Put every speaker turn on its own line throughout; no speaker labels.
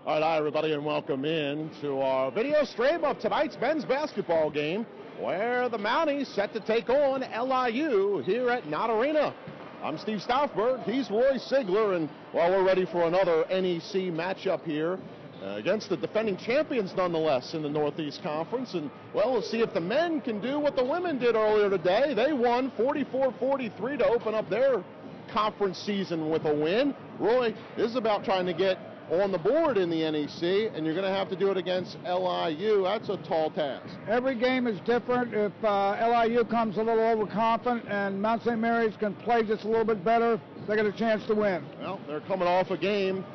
All right, hi everybody, and welcome in to our video stream of tonight's men's basketball game, where the Mounties set to take on LIU here at Knott Arena. I'm Steve Stauffberg, he's Roy Sigler, and well, we're ready for another NEC matchup here against the defending champions nonetheless in the Northeast Conference. And well, we'll see if the men can do what the women did earlier today. They won 44-43 to open up their conference season with a win. Roy, this is about trying to get on the board in the NEC, and you're going to have to do it against LIU. That's a tall task.
Every game is different. If LIU comes a little overconfident and Mount St. Mary's can play just a little bit better, they get a chance to win.
Well, they're coming off a game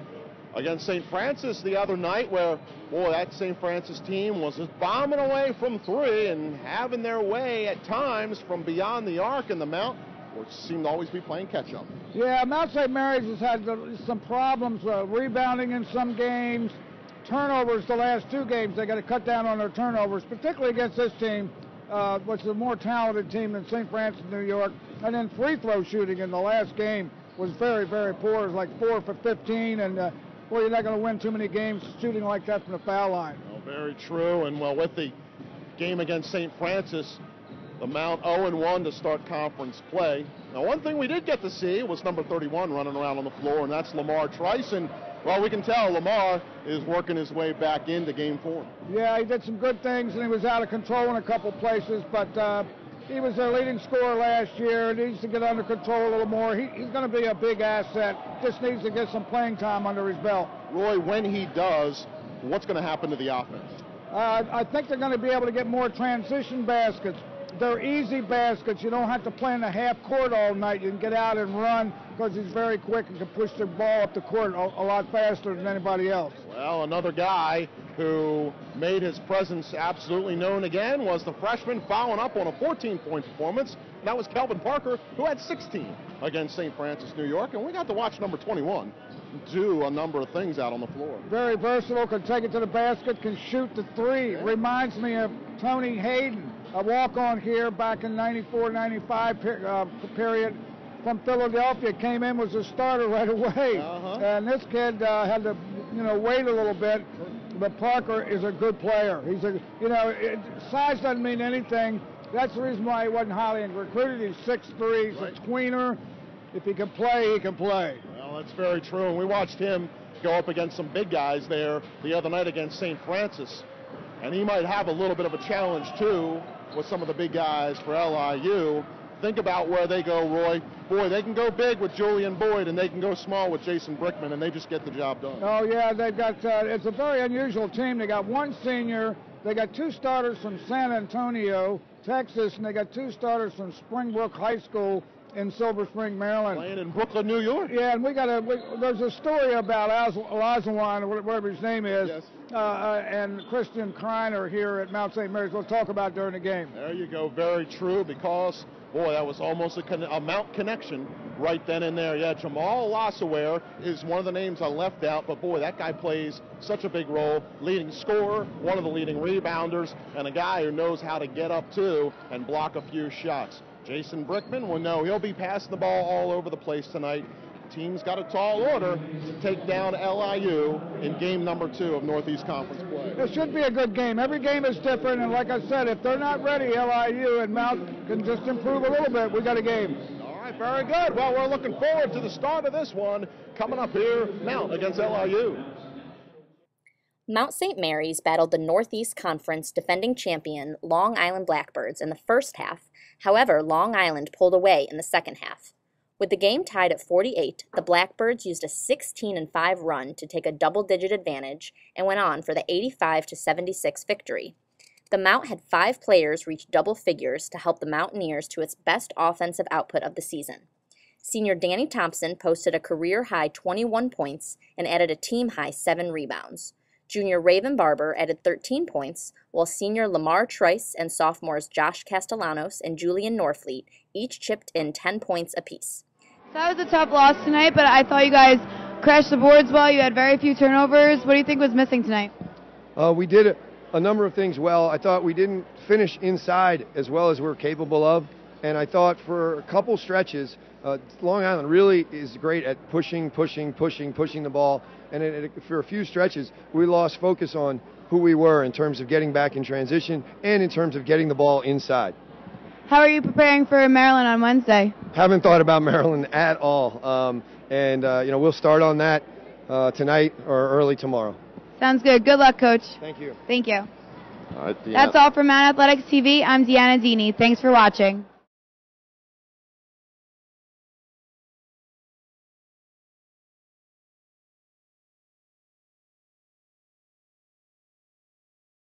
against St. Francis the other night where, boy, that St. Francis team was just bombing away from three and having their way at times from beyond the arc, and the Mount which seemed to always be playing catch-up.
Yeah, Mount St. Mary's has had some problems rebounding in some games. Turnovers the last two games, they got to cut down on their turnovers, particularly against this team, which is a more talented team than St. Francis, New York. And then free throw shooting in the last game was very, very poor. It was like 4 for 15, and boy, you're not going to win too many games shooting like that from the foul line.
Well, very true, and well, with the game against St. Francis, the Mount 0-1 to start conference play. Now, one thing we did get to see was number 31 running around on the floor, and that's Lamar Trice. And, well, we can tell Lamar is working his way back into game form.
Yeah, he did some good things, and he was out of control in a couple places, but he was their leading scorer last year. He needs to get under control a little more. He's going to be a big asset. Just needs to get some playing time under his belt.
Roy, when he does, what's going to happen to the offense?
I think they're going to be able to get more transition baskets. They're easy baskets. You don't have to play in the half court all night. You can get out and run because he's very quick and can push the ball up the court a lot faster than anybody else.
Well, another guy who made his presence absolutely known again was the freshman following up on a 14-point performance. And that was Kelvin Parker, who had 16 against St. Francis, New York. And we got to watch number 21 do a number of things out on the floor.
Very versatile, can take it to the basket, can shoot the three. Yeah. Reminds me of Tony Hayden, a walk-on here back in 94-95 period from Philadelphia. Came in, was a starter right away. And this kid had to, wait a little bit. But Parker is a good player. He's size doesn't mean anything. That's the reason why he wasn't highly recruited. He's 6'3", he's a tweener. If he can play, he can play.
Well, that's very true. And we watched him go up against some big guys there the other night against St. Francis. And he might have a little bit of a challenge, too, with some of the big guys for LIU. Think about where they go, Roy. Boy, they can go big with Julian Boyd, and they can go small with Jason Brickman, and they just get the job done.
Oh, yeah, they've got, it's a very unusual team. They got one senior. They got two starters from San Antonio, Texas, and they got two starters from Springbrook High School in Silver Spring, Maryland.
Playing in Brooklyn, New York.
Yeah, and there's a story about Olajuwon, or whatever his name is,
yes.
And Christian Kreiner here at Mount St. Mary's. We'll talk about during the game.
There you go. Very true, because, boy, that was almost a Mount connection right then and there. Yeah, Jamal Lassaware is one of the names I left out, but, boy, that guy plays such a big role. Leading scorer, one of the leading rebounders, and a guy who knows how to get up, too, and block a few shots. Jason Brickman, well, no, he'll be passing the ball all over the place tonight. Team's got a tall order to take down LIU in game number 2 of Northeast Conference play.
It should be a good game. Every game is different, and like I said, if they're not ready, LIU and Mount can just improve a little bit. We got a game.
All right, very good. Well, we're looking forward to the start of this one coming up here, Mount against LIU.
Mount St. Mary's battled the Northeast Conference defending champion Long Island Blackbirds in the first half. However, Long Island pulled away in the second half. With the game tied at 48, the Blackbirds used a 16-5 run to take a double-digit advantage and went on for the 85-76 victory. The Mount had 5 players reach double figures to help the Mountaineers to its best offensive output of the season. Senior Danny Thompson posted a career-high 21 points and added a team-high 7 rebounds. Junior Raven Barber added 13 points, while senior Lamar Trice and sophomores Josh Castellanos and Julian Norfleet each chipped in 10 points apiece.
That was a tough loss tonight, but I thought you guys crashed the boards well. You had very few turnovers. What do you think was missing tonight?
We did a number of things well. I thought we didn't finish inside as well as we're capable of, And I thought for a couple stretches, Long Island really is great at pushing the ball. And for a few stretches, we lost focus on who we were in terms of getting back in transition and in terms of getting the ball inside.
How are you preparing for Maryland on Wednesday?
Haven't thought about Maryland at all. We'll start on that tonight or early tomorrow.
Sounds good. Good luck, Coach.
Thank you.
Thank you.
All right,
That's all for Mount Athletics TV. I'm Deanna Dini. Thanks for watching.